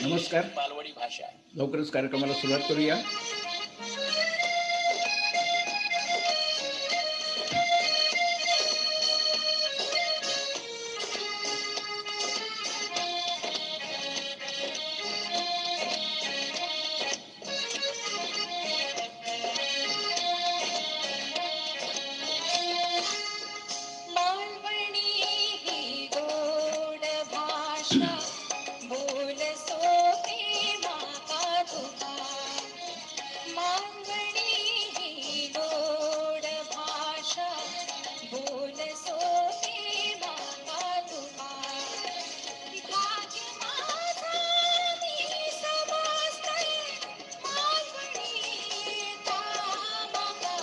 नमस्कार. मालवणी भाषा. लवकरच कार्यक्रमाला सुरुवात करूया. मालवणी ही गोड भाषा बोल सोपी माका तुका. मालवणी ही गोड भाषा बोल सोपी माका तुका. भाग्य माझा मी समजते मालवणी माका.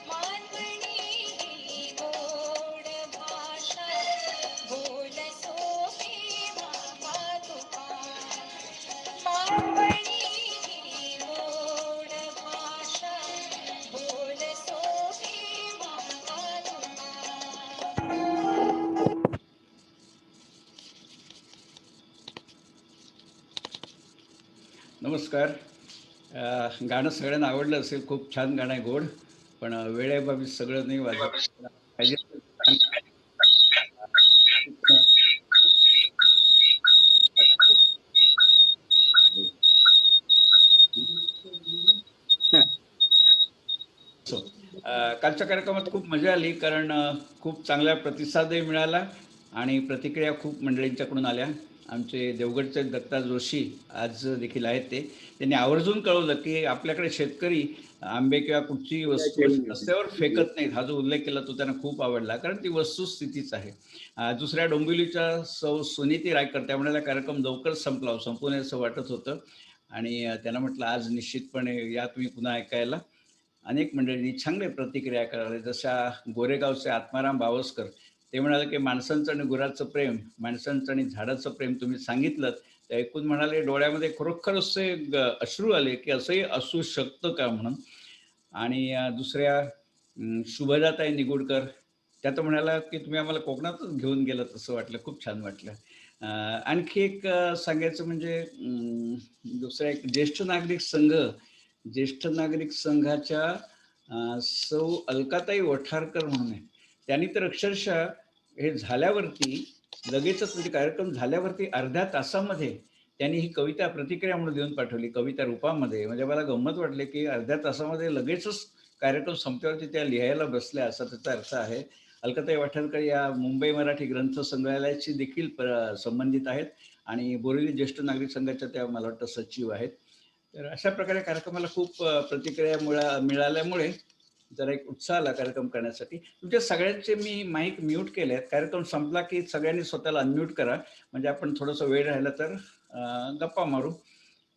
मालवणी ही गोड भाषा बोल सोपी माका तुका. मालवणी ही गोड भाषा बोल सोपी माका तुका. नमस्कार. गाणं सगळ्यांना आवडलं असेल. खूप छान गाणं आहे, गोड. पण वेळेबाबत सगळं नाही वाजत पाहिजे. असो. कालच्या कार्यक्रमात खूप मजा आली, कारण खूप चांगला प्रतिसादही मिळाला आणि प्रतिक्रिया खूप मंडळींच्याकडून आल्या. आमचे देवगडचे दत्ता जोशी आज देखील आहेत ते. त्यांनी आवर्जून कळवलं, की आपल्याकडे शेतकरी आंबे किंवा कुठचीही वस्तू अशी रस्त्यावर फेकत नाहीत. हा जो उल्लेख केला तो त्यांना खूप आवडला, कारण ती वस्तुस्थितीच आहे. दुसऱ्या डोंबिवलीच्या सौ सुनीती रायकर त्या म्हणाल्या, कार्यक्रम लवकरच संपला, संपू नये असं वाटत होतं. आणि त्यांना म्हटलं, आज निश्चितपणे या तुम्ही पुन्हा ऐकायला. अनेक मंडळींनी चांगले प्रतिक्रिया कराव्या. जशा गोरेगावचे आत्माराम बावस्कर, ते म्हणाले, की माणसांचं आणि गुराचं प्रेम, माणसांचं आणि झाडाचं प्रेम तुम्ही सांगितलं. ते ऐकून म्हणाले, डोळ्यामध्ये खरोखर असे अश्रू आले, की असंही असू शकतं का म्हणून. आणि दुसऱ्या शुभदाताई निगुडकर, त्या तर म्हणाल्या, की तुम्ही आम्हाला कोकणातच घेऊन गेलात असं वाटलं. खूप छान वाटलं. आणखी एक सांगायचं म्हणजे दुसरा एक ज्येष्ठ नागरिक संघाच्या सौ अलकाताई वठारकर म्हणून आहे. त्यांनी तर अक्षरशः हे झाल्यावरती लगेचच, म्हणजे कार्यक्रम झाल्यावरती अर्ध्या तासामध्ये त्यांनी ही कविता प्रतिक्रिया म्हणून देऊन पाठवली, कविता रूपामध्ये. म्हणजे मला गंमत वाटली, की अर्ध्या तासामध्ये लगेचच कार्यक्रम संपल्यावरती त्या लिहायला बसल्या, असा त्याचा अर्थ आहे. अलकाताई वठारकर या मुंबई मराठी ग्रंथ संग्रहालयाशी देखील संबंधित आहेत आणि बोरिवली ज्येष्ठ नागरिक संघाच्या त्या मला वाटतं सचिव आहेत. तर अशा प्रकारे कार्यक्रमाला खूप प्रतिक्रिया मिळाल्यामुळे जरा एक उत्साह आला कार्यक्रम करण्यासाठी. तुमच्या सगळ्यांचे मी माईक म्यूट केले आहेत. कार्यक्रम संपला की सगळ्यांनी स्वतःला अनम्यूट करा, म्हणजे आपण थोडंसं वेळ राहिला तर गप्पा मारू.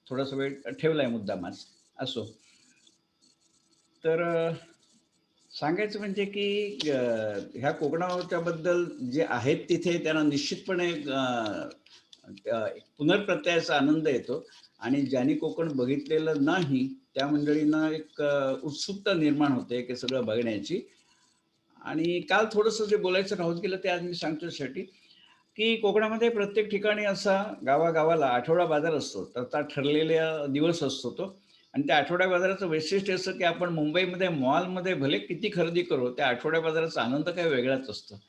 थोडासा वेळ ठेवलाय मुद्दाम आज. असो. तर सांगायचं म्हणजे की ह्या कोकणाच्या बद्दल जे आहेत तिथे त्यांना निश्चितपणे पुनर्प्रत्ययाचा आनंद येतो. आणि ज्यांनी कोकण बघितलेलं नाही त्या मंडळींना एक उत्सुकता निर्माण होते की सगळं बघण्याची. आणि काल थोडंसं जे बोलायचं राहून गेलं ते आज मी सांगतो त्यासाठी, की कोकणामध्ये प्रत्येक ठिकाणी असा गावागावाला आठवडा बाजार असतो. त्याचा ठरलेला दिवस असतो तो. आणि त्या आठवडा बाजाराचं वैशिष्ट्य असं, की आपण मुंबईमध्ये मॉलमध्ये भले किती खरेदी करू, त्या आठवड्या बाजाराचा आनंद काही वेगळाच असतो.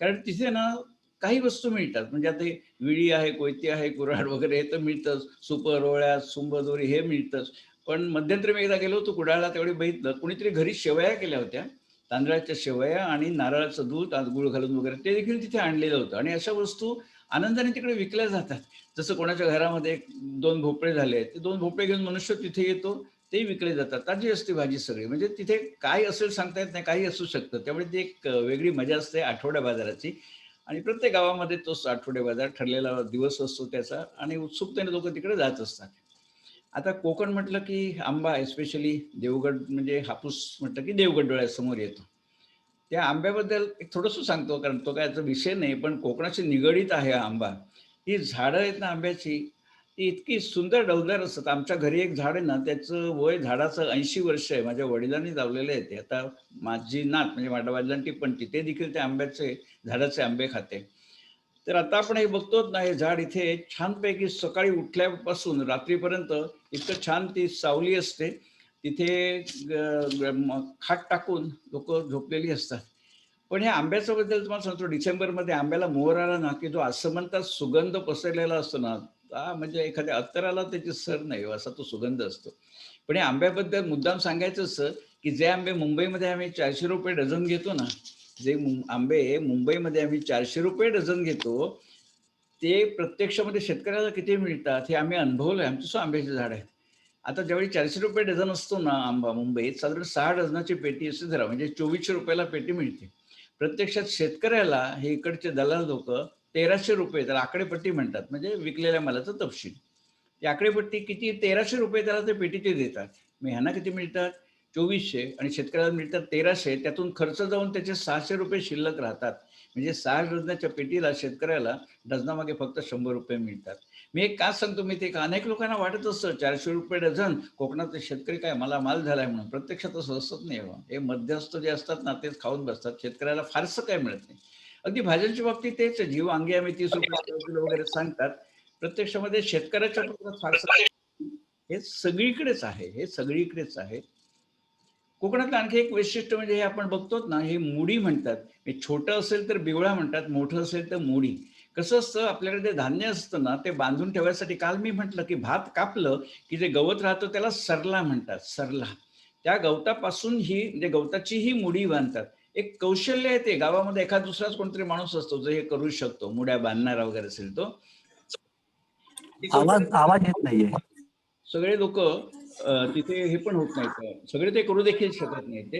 कारण तिथे ना काही वस्तू मिळतात. म्हणजे आता हे विडी आहे, कोयती आहे, कुऱ्हाड वगैरे हे तर मिळतंच. सुपर, रोळ्या, सुंबदोरी हे मिळतंच. पण मध्यंतरी मी एकदा गेलो होतो कुडाळला, त्यावेळी बघितलं कुणीतरी घरी शेवया केल्या होत्या. तांदळाच्या शेवया आणि नारळाचं दूध, गूळ घालून वगैरे ते देखील तिथे आणलेलं होतं. आणि अशा वस्तू आनंदाने तिकडे विकल्या जातात. जसं कोणाच्या घरामध्ये 2 भोपळे झाले, ते 2 भोपळे घेऊन मनुष्य तिथे येतो, तेही विकले जातात. ताजी असते भाजी सगळी. म्हणजे तिथे काय असेल सांगता येत नाही, काही असू शकतं. त्यामुळे ती एक वेगळी मजा असते आठवड्या बाजाराची. आणि प्रत्येक गावामध्ये तोच आठवडे बाजार ठरलेला दिवस असतो त्याचा, आणि उत्सुकतेने लोकं तिकडे जात असतात. आता कोकण म्हटलं की आंबा, एस्पेशली देवगड, म्हणजे हापूस म्हटलं की देवगड डोळ्यासमोर येतो. त्या आंब्याबद्दल एक थोडंसं सांगतो, कारण तो काय याचा विषय नाही, पण कोकणाशी निगडीत आहे हा आंबा. ही झाडं आहेत ना आंब्याची, ती इतकी सुंदर डौलदार असतात. आमच्या घरी एक झाड आहे ना, त्याचं वय झाडाचं 80 वर्ष आहे. माझ्या वडिलांनी लावलेलं आहे ते. आता माझी नात म्हणजे माझ्या वडिलांची पण ती, ते देखील त्या आंब्याचे झाडाचे आंबे खाते. तर आता आपण हे बघतो ना, हे झाड इथे छानपैकी सकाळी उठल्यापासून रात्रीपर्यंत इतकं छान ती सावली असते. तिथे खाट टाकून लोक झोपलेली असतात. पण ह्या आंब्याच्या बद्दल तुम्हाला सांगतो, डिसेंबरमध्ये आंब्याला मोहर आला ना, की जो आसमंतात सुगंध पसरलेला असतो ना, म्हणजे एखाद्या अत्तराला त्याची सर नाही हो, असा तो सुगंध असतो. पण या आंब्याबद्दल मुद्दाम सांगायचं असं, की जे आंबे मुंबईमध्ये आम्ही ₹400 डझन घेतो ना, जे आंबे मुंबईमध्ये आम्ही ₹400 डझन घेतो, ते प्रत्यक्षामध्ये शेतकऱ्याला किती मिळतात हे आम्ही अनुभवलंय. आमची आंब्याची झाड आहेत. आता ज्यावेळी ₹400 डझन असतो ना आंबा मुंबईत, साधारण 6 डझनाची पेटी असे धरा, म्हणजे ₹2400 ला पेटी मिळते. प्रत्यक्षात शेतकऱ्याला हे इकडचे दलाल लोकं ₹1300, त्याला आकडेपट्टी म्हणतात, म्हणजे विकलेल्या मालाचा तपशील. ती आकडेपट्टी किती ₹1300 त्याला ते पेटीचे देतात. मग ह्यांना किती मिळतात? 2400 आणि शेतकऱ्याला मिळतात 1300. त्यातून खर्च जाऊन त्याचे ₹600 शिल्लक राहतात. म्हणजे 6 डझनाच्या पेटीला शेतकऱ्याला डझनामागे फक्त ₹100 मिळतात. मी एक का सांगतो माहिती आहे का? अनेक लोकांना वाटत असतं ₹400 डझन, कोकणातले शेतकरी काय मला माल झालाय म्हणून. प्रत्यक्षात असं असत नाही हो. हे मध्यस्थ जे असतात ना, तेच खाऊन बसतात. शेतकऱ्याला फारसं काही मिळत नाही. अगदी भाज्यांच्या बाबतीत तेच आहे. जीव वांगी आम्ही ₹30 किलो वगैरे सांगतात. प्रत्यक्षामध्ये शेतकऱ्याच्या पत्रात फारसं हे सगळीकडेच आहे. हे सगळीकडेच आहे. कोकणातलं आणखी एक वैशिष्ट्य म्हणजे हे आपण बघतो ना, हे मुडी म्हणतात. हे छोटं असेल तर बिवळा म्हणतात, मोठं असेल तर मुडी. कसं असतं आपल्याकडे जे धान्य असतं ना, ते बांधून ठेवायसाठी काल मी म्हटलं, की भात कापलं, की जे गवत राहतं त्याला सरला म्हणतात, सरला. त्या गवतापासून ही म्हणजे गवताची ही मुडी बांधतात. एक कौशल्य आहे ते. गावामध्ये एखाद दुसराच कोणतरी माणूस असतो, जो हे करू शकतो. मुड्या बांधणारा वगैरे असेल तो. ते आवाज कौशल्य आवाज येत नाहीये. सगळे लोक तिथे हे पण होत नाहीत. सगळे ते करू देखील शकत नाहीत ते.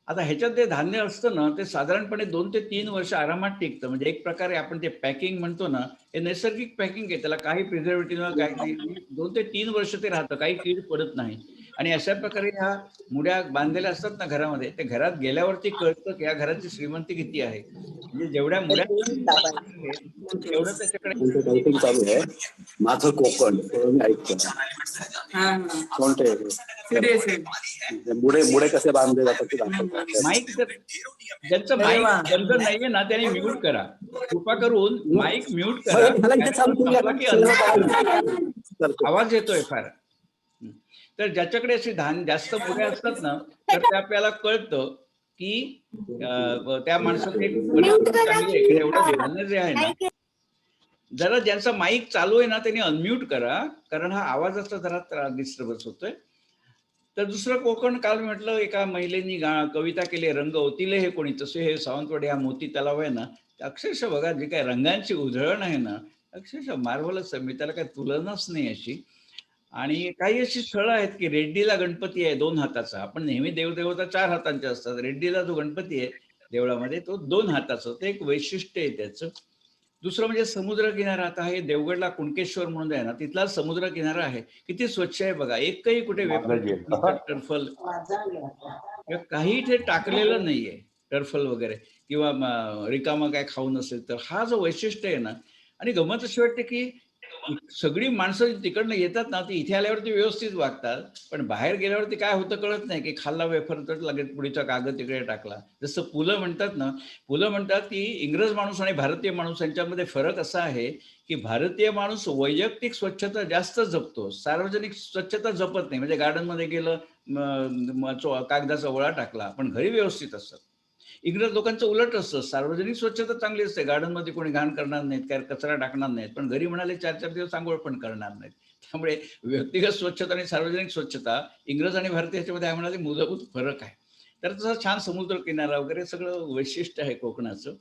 आता ह्याच्यात जे धान्य असतं ना, ते साधारणपणे 2 ते 3 वर्ष आरामात टिकतं. म्हणजे एक प्रकारे आपण ते पॅकिंग म्हणतो ना, हे नैसर्गिक पॅकिंग आहे. त्याला काही प्रिझर्व्हेटिव्ह काही नाही. 2 ते 3 वर्ष ते राहतं. काही कीड पडत नाही. आणि अशा प्रकारे ह्या मुड्या बांधलेल्या असतात ना घरामध्ये, ते घरात गेल्यावरती कळतं, की या घराची श्रीमंती किती आहे. म्हणजे जेवढ्या मुड्या आहेत, तेवढं तुमचं त्याच्याकडे टायपिंग चालू आहे. माझं कोकण थोडं मी ऐकतो. कोणते मुडे मुडे कसे बांधले जातात ते दाखवतात. माईक जर ज्यांचं माईक बंद नाहीये ना, त्यांनी म्यूट करा. कृपा करून माईक म्यूट करा. मला इथे चालू कार्यक्रम करूया संपला ना. की अनम्यूट करा. चालतंय. आवाज येतोय फार. हं. तर ज्याच्याकडे अशी जास्त मुलं असतात ना, तर ते आपल्याला कळतं, की त्या माणसाची म्यूट परिस्थिती करा चांगली आहे, की की. एवढं धान्य जे आहे ना, जरा ज्यांचा माईक चालू आहे ना, त्यांनी अनम्यूट करा. कारण हा आवाजाचा जरा डिस्टर्बन्स होतोय. तर दुसरं कोकण काल म्हटलं एका महिलेनी कविता केली, रंग ओतिले हे कोणी, तसे हे सावंतवाडी हा मोती तलाव आहे ना, अक्षरशः बघा जी काही रंगांची उधळण आहे ना, अक्षरशः मार्व्हलस आहे. मी त्याला काही तुलनाच नाही अशी. आणि काही अशी स्थळं आहेत, की रेड्डीला गणपती आहे 2 हाताचा. आपण नेहमी देवदेवता 4 हातांचे असतात. रेड्डीला जो गणपती आहे देवळामध्ये तो 2 हाताचा. ते एक वैशिष्ट्य आहे त्याचं. दुसरं म्हणजे समुद्रकिनारा. आता हे देवगडला कुणकेश्वर म्हणून आहे ना, तिथला समुद्रकिनारा आहे. किती स्वच्छ आहे बघा. एकही कुठे वेपर टर्फल किंवा काही इथे टाकलेलं नाहीये. टर्फल वगैरे किंवा रिकामं काय खाऊ नसेल तर. हा जो वैशिष्ट्य आहे ना आणि गंमत अशी वाटते, की सगळी माणसं तिकडनं येतात ना, ती इथे आल्यावरती व्यवस्थित वागतात. पण बाहेर गेल्यावरती काय होतं कळत नाही, की खाल्ला वेफर तर लगेच पुढचा कागद तिकडे टाकला. जसं पुलं म्हणतात, की इंग्रज माणूस आणि भारतीय माणूस यांच्यामध्ये फरक असा आहे, की भारतीय माणूस वैयक्तिक स्वच्छता जास्त जपतो. सार्वजनिक स्वच्छता जपत नाही. म्हणजे गार्डनमध्ये गेलं, कागदाचा गोळा टाकला, पण घरी व्यवस्थित असतात. इंग्रज लोकांचं उलट असतं. सार्वजनिक स्वच्छता चांगली असते. गार्डनमध्ये कोणी घाण करणार नाहीत, काय कचरा टाकणार नाहीत. पण घरी म्हणाले 4-4 दिवस अंघोळ पण करणार नाहीत. त्यामुळे व्यक्तिगत स्वच्छता आणि सार्वजनिक स्वच्छता इंग्रज आणि भारतीय ह्याच्यामध्ये आहे म्हणाले मूलभूत फरक आहे. तर तसा छान समुद्र किनारा वगैरे सगळं वैशिष्ट्य आहे कोकणाचं.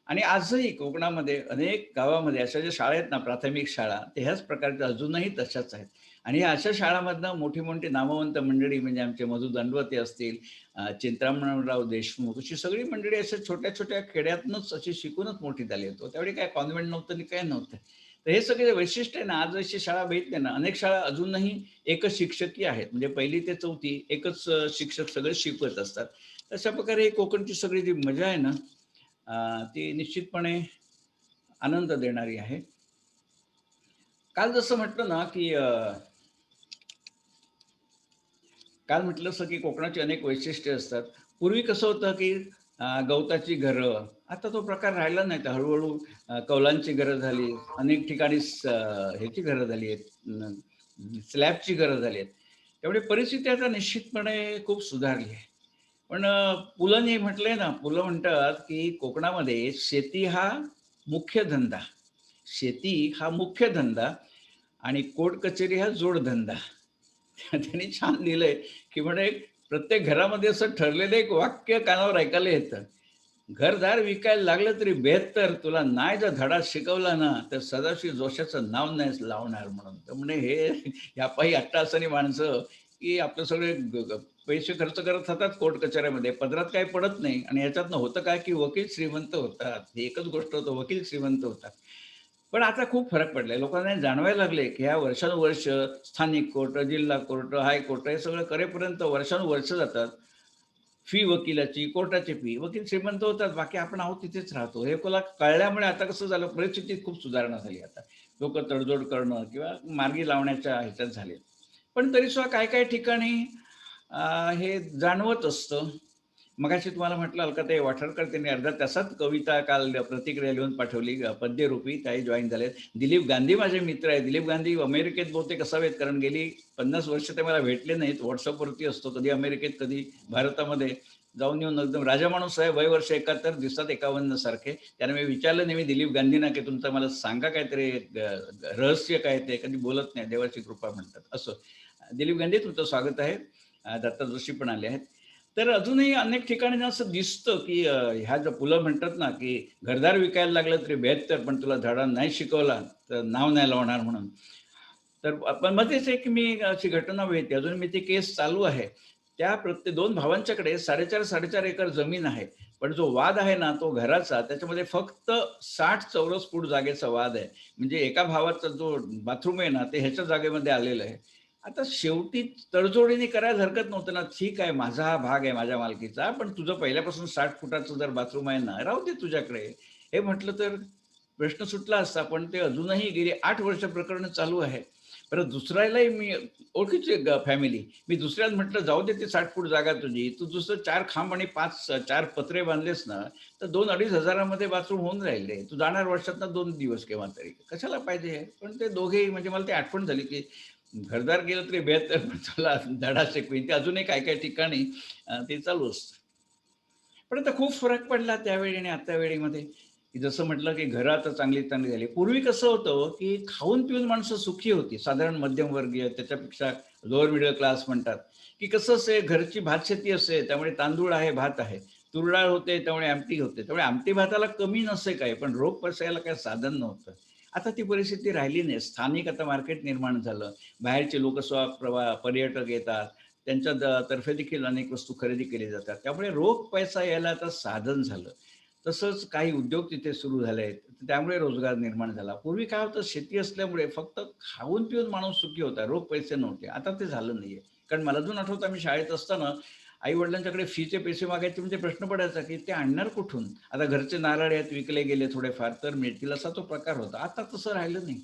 आणि आजही कोकणामध्ये अनेक गावामध्ये अशा ज्या शाळा आहेत ना, प्राथमिक शाळा, ते ह्याच प्रकारच्या अजूनही तशाच आहेत. आणि ह्या अशा शाळांमधनं मोठी-मोठी नामवंत मंडळी म्हणजे आमचे मधु दंडवते असतील, चिंतामणराव देशमुख, अशी सगळी मंडळी अशा छोट्या-छोट्या खेड्यातनंच अशी शिकूनच मोठी झाली आहेत. त्यावेळी काय कॉन्व्हेंट नव्हतं आणि काही नव्हतं. तर हे सगळे वैशिष्ट्य आहे ना, आज अशी शाळा बघितल्या ना, अनेक शाळा अजूनही एकच शिक्षकी आहेत. म्हणजे 1ली ते 4थी एकच शिक्षक सगळे शिकवत असतात. अशा प्रकारे ही कोकणची सगळी जी मजा आहे ना, ती निश्चितपणे आनंद देणारी आहे. काल जसं म्हटलं ना, की काल म्हटलंस की कोकणाची अनेक वैशिष्ट्ये असतात. पूर्वी कसं होतं, की गवताची घरं. आता तो प्रकार राहिला नाही. तर हळू-हळू कौलांची घरं झाली. अनेक ठिकाणी ह्याची घरं झाली आहेत. स्लॅबची घरं झाली आहेत. त्यामुळे परिस्थिती आता निश्चितपणे खूप सुधारली आहे. पण पुलंनी म्हटलंय ना, पुलं म्हणतात, की कोकणामध्ये शेती हा मुख्य धंदा. शेती हा मुख्य धंदा आणि कोर्ट कचेरी हा जोडधंदा. त्यांनी छान लिहिलंय, की म्हणे प्रत्येक घरामध्ये असं ठरलेलं एक वाक्य कानावर ऐकायला येतं. घरदार विकायला लागलं तरी बेहत्तर, तुला नाही जर धडा शिकवला ना, तर सदाशिव जोशाचं नाव नाही लावणार म्हणून. तर म्हणे हे यापायी अट्टाहासानी माणसं, की आपलं सगळे पैसे खर्च करत राहतात कोर्ट कचेऱ्यामध्ये. पदरात काही पडत नाही आणि ह्याच्यातनं होतं काय, की वकील श्रीमंत होतात. ही एकच गोष्ट होतं, वकील श्रीमंत होतात. पण आता खूप फरक पडलाय. लोकांना हे जाणवायला लागले, की ह्या वर्षानुवर्ष स्थानिक कोर्ट, जिल्हा कोर्ट, हायकोर्ट हे सगळं करेपर्यंत वर्षानुवर्ष जातात. फी वकिलाची, कोर्टाची फी. वकील श्रीमंत होतात, बाकी आपण आहोत तिथेच राहतो. हे कोला कळल्यामुळे आता कसं झालं, परिस्थितीत खूप सुधारणा झाली आता. लोकं तडजोड करणं किंवा मार्गी लावण्याच्या ह्याच्यात झाले. पण तरीसुद्धा काही-काही ठिकाणी हे जाणवत असतं. मगाशी तुम्हाला म्हटलं अलकाताई वाठारकर त्यांनी अर्ध्या तासात कविता काल प्रतिक्रिया लिहून पाठवली पद्यरूपी. त्याही जॉइन झालेत. दिलीप गांधी माझे मित्र आहेत. दिलीप गांधी अमेरिकेत बहुतेक असावेत, कारण गेली 50 वर्ष ते मला भेटले नाहीत. WhatsAppवरती असतो. कधी अमेरिकेत, कधी भारतामध्ये जाऊन येऊन एकदम राजा माणूस आहे. वय वर्ष 71, दिवसात 51 सारखे. त्याने मी विचारलं नेहमी दिलीप गांधींना, की तुमचं मला सांगा काहीतरी रहस्य काय ते? कधी बोलत नाही. देवाची कृपा म्हणतात. असो. दिलीप गांधी तुमचं स्वागत आहे. दत्ता जोशी पण आले आहेत. तर अजूनही अनेक ठिकाणी ना असं दिसतं, की ह्या ज्या पुलं म्हणतात ना, की घरदार विकायला लागलं तरी 72, पण तुला धडा नाही शिकवला तर नाव नाही लावणार म्हणून. तर पण मध्येच एक मी अशी घटना माहिती आहे. अजून मी ती केस चालू आहे. त्या प्रत्येक 2 भावांच्याकडे 4.5 एकर जमीन आहे. पण जो वाद आहे ना, तो घराचा, त्याच्यामध्ये फक्त 60 चौरस फूट जागेचा वाद आहे. म्हणजे एका भावाचा जो बाथरूम आहे ना, ते ह्याच्या जागेमध्ये आलेलं आहे. आता शेवटी तडजोडीने करायला हरकत नव्हतं ना. ठीक आहे, माझा हा भाग आहे माझ्या मालकीचा, पण तुझं पहिल्यापासून 60 फुटाचं जर बाथरूम आहे ना, राहू दे तुझ्याकडे. हे म्हटलं तर प्रश्न सुटला असता. पण ते अजूनही गेली 8 वर्ष प्रकरण चालू आहे. परत दुसऱ्यालाही मी ओळखीची फॅमिली. मी दुसऱ्याला म्हटलं, "जाऊ दे ती 60 फूट जागा तुझी. तू दुसरं 4 खांब आणि 4 पत्रे बांधलेस ना, तर 2-2.5 मध्ये बाथरूम होऊन राहिले. तू जाणार वर्षातनं 2 दिवस केव्हा तरी. कशाला पाहिजे हे?" पण ते दोघेही म्हणजे मला ती आठवण झाली, की घरदार गेलं तरी 72, पण तुला धडा शिकवीन. ते अजूनही काही-काही ठिकाणी ते चालू असतं. पण आता खूप फरक पडला त्यावेळी आणि आता वेळेमध्ये, की जसं म्हटलं, की घरं आता चांगली-चांगली झाली. पूर्वी कसं होतं, की खाऊन-पिऊन माणसं सुखी होती. साधारण मध्यमवर्गीय, त्याच्यापेक्षा लोअर मिडल क्लास म्हणतात, की कसं असे घरची भातशेती असते, त्यामुळे तांदूळ आहे, भात आहे. तूर डाळ होते, त्यामुळे आमटी होते. त्यामुळे आमटी भाताला कमी नसे काय, पण रोग पचायला काही साधन नव्हतं. आता ती परिस्थिती राहिली नाही. स्थानिक आता मार्केट निर्माण झालं. बाहेरचे लोकं पर्यटक येतात. त्यांच्या तर्फे देखील अनेक वस्तू खरेदी केली जातात. त्यामुळे रोख पैसा यायला आता साधन झालं. तसंच काही उद्योग तिथे सुरू झाले आहेत. त्यामुळे रोजगार निर्माण झाला. पूर्वी काय होतं, शेती असल्यामुळे फक्त खाऊन-पिऊन माणूस सुखी होता. रोख पैसे नव्हते. आता ते झालं नाहीये. कारण मला अजून आठवतं, आम्ही शाळेत असताना आई-वडिलांच्याकडे फीचे पैसे मागायचे म्हणजे प्रश्न पडायचा, की ते आणणार कुठून? आता घरचे नारळ आहेत, विकले गेले थोडेफार तर मिळतील, असा तो प्रकार होता. आता तसं राहिलं नाही.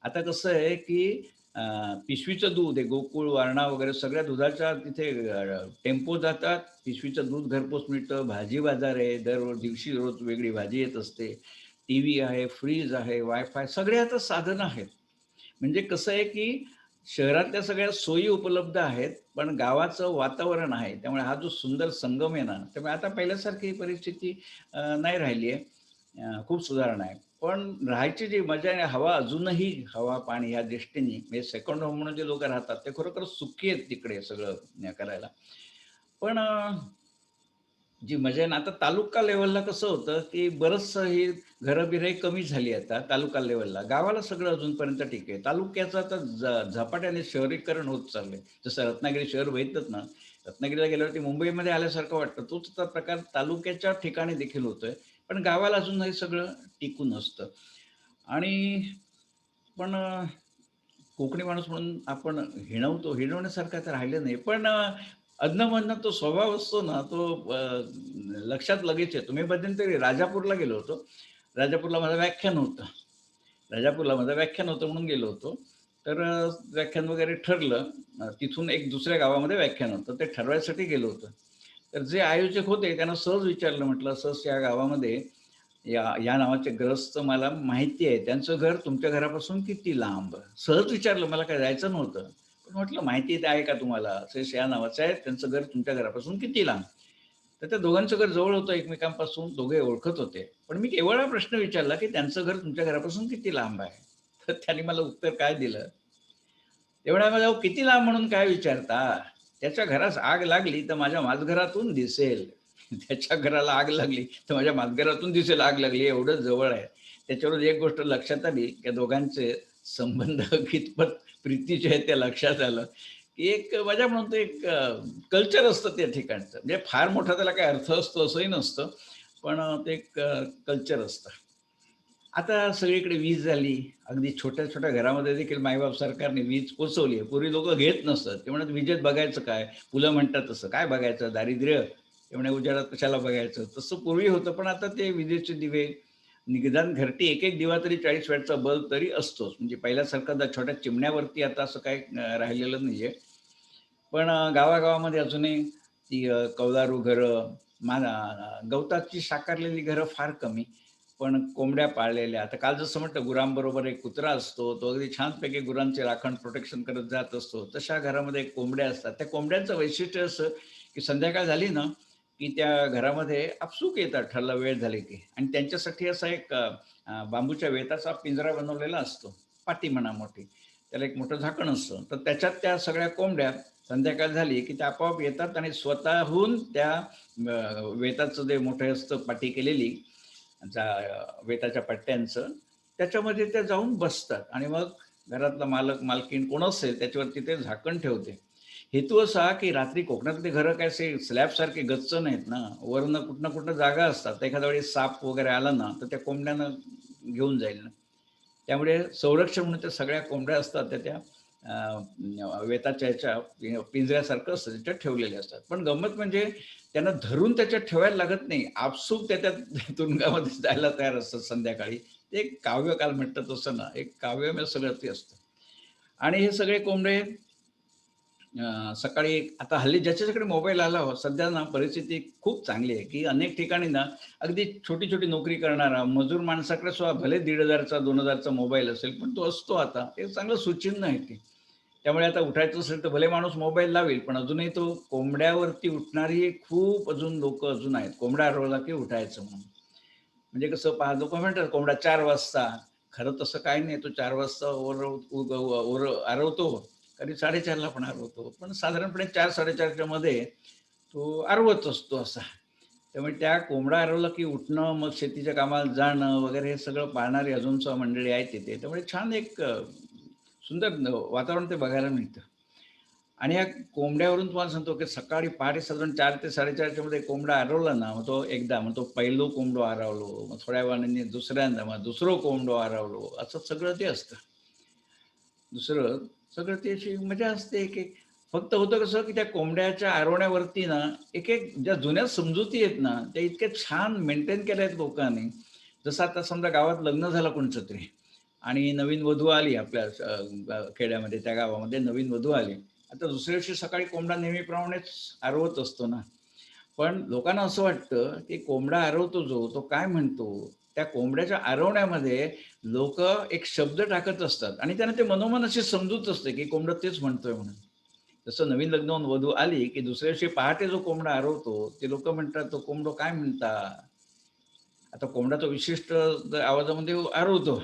आता कसं आहे, की अ, पिशवीचं दूध आहे, गोकुळ, वारणा वगैरे सगळ्या दुधाच्या तिथे टेम्पो जातात. पिशवीचं दूध घरपोच मिळतं. भाजी बाजार आहे. दर दिवशी रोज वेगळी भाजी येत असते. टीव्ही आहे, फ्रीज आहे, वायफाय सगळे आता साधनं आहेत. म्हणजे कसं आहे, की शहरातल्या सगळ्या सोयी उपलब्ध आहेत, पण गावाचं वातावरण आहे. त्यामुळे हा जो सुंदर संगम आहे ना, त्यामुळे आता पहिल्यासारखी परिस्थिती नाही राहिली आहे. खूप सुधारणा आहे. पण राहायची जी मजा आहे, हवा अजूनही हवा, पाणी या दृष्टीने म्हणजे सेकंड होम म्हणून जे लोकं राहतात, ते खरोखर सुखी आहेत तिकडे सगळं करायला. पण जी मजा आहे ना, आता तालुका लेव्हलला कसं होतं, की बरचसं ही घरं-बिरं कमी झाली आता तालुका लेव्हलला. गावाला सगळं अजूनपर्यंत ठीक आहे. तालुक्याचं आता झपाट्याने शहरीकरण होत चाललंय. जसं रत्नागिरी शहर बघितलंत ना, रत्नागिरीला गेल्यावरती मुंबईमध्ये आल्यासारखं वाटतं. तोच आता प्रकार तालुक्याच्या ठिकाणी देखील होतोय. पण गावाला अजून हे सगळं टिकून असतं. आणि पण कोकणी माणूस म्हणून आपण हिणवतो, हिणवण्यासारखं आता राहिलं नाही. पण अधनं-मधनं तो स्वभाव असतो ना, तो लक्षात लगेच येतो. मी मध्यंतरी राजापूरला गेलो होतो. राजापूरला माझं व्याख्यान होतं. राजापूरला माझं व्याख्यान होतं म्हणून गेलो होतो. तर व्याख्यान वगैरे ठरलं. तिथून एक दुसऱ्या गावामध्ये व्याख्यान होतं. ते ठरवायसाठी गेलो होतो. तर जे आयोजक होते त्यांना सहज विचारलं, म्हटलं असं या गावामध्ये या नावाचे ग्रस्त मला माहिती आहे. त्यांचं घर तुमच्या घरापासून किती लांब? सहज विचारलं, मला काय जायचं नव्हतं. पण म्हटलं माहिती आहे का तुम्हाला? असे या नावाचं आहे, त्यांचं घर तुमच्या घरापासून किती लांब? तर त्या दोघांचं घर जवळ होतं एकमेकांपासून, दोघे ओळखत होते. पण मी केवळ हा प्रश्न विचारला, की त्यांचं घर तुमच्या घरापासून किती लांब आहे? तर त्यांनी मला उत्तर काय दिलं? ते म्हणाले, "अहो किती लांब म्हणून काय विचारता? त्याच्या घरास आग लागली तर माझ्या माझघरातून दिसेल. त्याच्या घराला आग लागली तर माझ्या माझघरातून दिसेल आग लागली, एवढं जवळ आहे." त्याच्यावरून एक गोष्ट लक्षात आली, की दोघांचे संबंध कितपत प्रीतीचे आहेत ते लक्षात आलं, की एक माझ्या म्हणतो एक कल्चर असतं त्या ठिकाणचं. म्हणजे फार मोठा त्याला काही अर्थ असतो असंही नसतं. पण ते एक कल्चर असतं. आता सगळीकडे वीज झाली. अगदी छोट्या-छोट्या घरामध्ये देखील मायबाप सरकारने वीज पोहोचवली आहे. पूर्वी लोकं घेत नसत. ते म्हणत, "विजेत बघायचं काय?" पुलं म्हणतात तसं. "काय बघायचं? दारिद्र्य." ते म्हणे, "उजेडात कशाला बघायचं?" तसं पूर्वी होतं. पण आता ते विजेचे दिवे निदान घरटी एक-एक दिवा तरी 40 वॅटचा बल्ब तरी असतोच. म्हणजे पहिल्यासारखं छोट्या चिमण्यावरती आता असं काही राहिलेलं नाहीये. पण गावागावामध्ये अजूनही ती कौलारू घरं, गवताची साकारलेली घरं फार कमी. पण कोंबड्या पाळलेल्या. आता काल जसं म्हटलं गुरांबरोबर एक कुत्रा असतो. तो अगदी छानपैकी गुरांचे राखण, प्रोटेक्शन करत जात असतो. तशा घरामध्ये कोंबड्या असतात. त्या कोंबड्यांचं वैशिष्ट्य असं, की संध्याकाळ झाली ना, की त्या घरामध्ये आपसूक येतात ठरला वेळ झाली की आणि त्यांच्यासाठी असा एक बांबूच्या वेताचा पिंजरा बनवलेला असतो. पाटी म्हणा मोठी. त्याला एक मोठं झाकण असतं. तर त्याच्यात त्या सगळ्या कोंबड्या संध्याकाळ झाली, की त्या आपोआप येतात आणि स्वतःहून त्या वेताचं जे मोठं असतं पाटी केलेली वेताच्या पट्ट्यांचं, त्याच्यामध्ये त्या जाऊन बसतात आणि मग घरातला मालक, मालकीण कोण असेल त्याच्यावरती ते झाकण ठेवते. हेतू असा, की रात्री कोकणातली घरं काय असे स्लॅबसारखे गच्च नाहीत ना, वरनं कुठनं-कुठनं जागा असतात. तर एखाद्या वेळेस साप वगैरे आला ना, तर त्या कोंबड्यानं घेऊन जाईल ना. त्यामुळे संरक्षण म्हणून त्या सगळ्या कोंबड्या असतात त्या त्या वेताच्या पिंजऱ्यासारखं असतं त्याच्यात ठेवलेल्या असतात. पण गंमत म्हणजे त्यांना धरून त्याच्यात ठेवायला लागत नाही. आपसूक त्या त्या तुरुंगामध्ये जायला तयार असतात संध्याकाळी. ते एक काव्यकाल म्हणतात तसं ना, एक काव्यमय सगळं ते असतं. आणि हे सगळे कोंबडे सकाळी आता हल्ली ज्याच्याकडे मोबाईल आला हो, सध्या ना परिस्थिती खूप चांगली आहे, की अनेक ठिकाणी ना अगदी छोटी-छोटी नोकरी करणारा मजूर माणसाकडे सुद्धा भले 1,500चा 2,000चा मोबाईल असेल, पण तो असतो आता. हे चांगलं सुचिन्ह आहे ते. त्यामुळे आता उठायचं असेल तर भले माणूस मोबाईल लावेल, पण अजूनही तो कोंबड्यावरती उठणारी खूप अजून लोकं अजून आहेत. कोंबडा हरवला की उठायचं म्हणून. म्हणजे कसं पहा लोकं म्हणतात कोंबडा 4 वाजता. खरं तसं काही नाही. तो 4 वाजता आरवतो, कधी 4:30ला पण आरवतो. पण साधारणपणे 4-4:30च्या मध्ये तो आरवत असतो असा. त्यामुळे त्या कोंबडा आरवला की उठणं, मग शेतीच्या कामाला जाणं वगैरे हे सगळं पाळणारी अजून सुद्धा मंडळी आहेत तिथे. त्यामुळे छान एक सुंदर वातावरण ते बघायला मिळतं. आणि या कोंबड्यावरून तुम्हाला सांगतो, की सकाळी पहाटे साधारण 4 ते 4:30च्या मध्ये कोंबडा आरवला ना, मग तो एकदा, मग तो पहिलो कोंबडो आरवलो, मग थोड्या वेळाने दुसऱ्यांदा, मग दुसरो कोंबडो आरवलो, असं सगळं ते असतं. दुसरं सगळं ती अशी मजा असते एक-एक. फक्त होतं कसं, की त्या कोंबड्याच्या आरवण्यावरती ना, एक-एक ज्या जुन्या समजुती आहेत ना, त्या इतक्या छान मेंटेन केल्या आहेत लोकांनी. जसं आता समजा गावात लग्न झालं कोणाचं तरी आणि नवीन वधू आली आपल्या खेड्यामध्ये, त्या गावामध्ये नवीन वधू आली. आता दुसऱ्या दिवशी सकाळी कोंबडा नेहमीप्रमाणेच आरवत असतो ना. पण लोकांना असं वाटतं, की कोंबडा आरवतो जो, तो काय म्हणतो? त्या कोंबड्याच्या आरवण्यामध्ये लोकं एक शब्द टाकत असतात आणि त्यांना ते मनोमन अशी समजूत असते, की कोंबडा तेच म्हणतोय म्हणून. जसं नवीन लग्न होऊन वधू आली, की दुसऱ्या दिवशी पहाटे जो कोंबडा आरवतो, ते लोकं म्हणतात, "तो कोंबडा काय म्हणता?" आता कोंबडा तो विशिष्ट आवाजामध्ये आरवतो.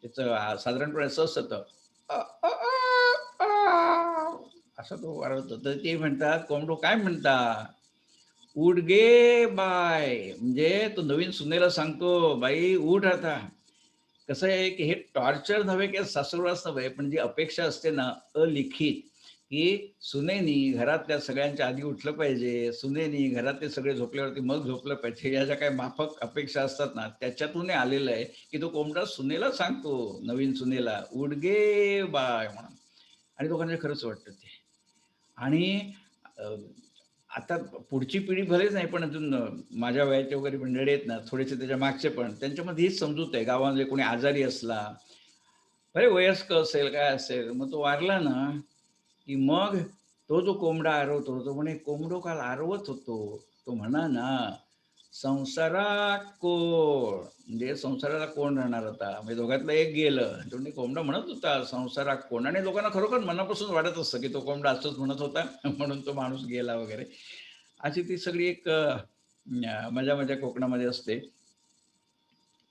त्याचं साधारणपणे असं असतं, अ, अ, अ, आ, असा तो आरवतो. तर ते म्हणतात, "कोंबडो काय म्हणता?" "उठ गे बाय!" म्हणजे तो नवीन सुनेला सांगतो, "बाई उठ आता." कसं आहे, की हे टॉर्चर नव्हे किंवा सासूरवास नव्हे, पण जी अपेक्षा असते ना अलिखित, की सुनेनी घरातल्या सगळ्यांच्या आधी उठलं पाहिजे. सुनेनी घरातले सगळे झोपल्यावरती मग झोपलं पाहिजे. या ज्या काही माफक अपेक्षा असतात ना, त्याच्यातून हे आलेलं आहे, की तो कोंबडा सुनेला सांगतो, नवीन सुनेला, "उठ गे बाय" म्हणून. आणि लोकांना खरंच वाटतं ते. आणि अ, आता पुढची पिढी भलेच नाही, पण अजून माझ्या वयाचे वगैरे मंडळी आहेत ना, थोडेसे त्याच्या मागचे पण, त्यांच्यामध्ये हीच समजूत आहे. गावामध्ये कोणी आजारी असला, भले वयस्कर असेल, काय असेल, मग तो वारला ना, की मग तो जो कोंबडा आरवतो तो म्हणे, "कोंबडो काल आरवत होतो." तो म्हणा ना, "संसारात कोण?" म्हणजे संसाराला कोण राहणार आता? म्हणजे दोघातलं एक गेलं. तो म्हणजे कोंबडा म्हणत होता, "संसारात कोण?" आणि लोकांना खरोखर मनापासून वाटत असतं, की तो कोंबडा असंच म्हणत होता म्हणून तो माणूस गेला वगैरे. अशी ती सगळी एक मजा-मजा कोकणामध्ये असते.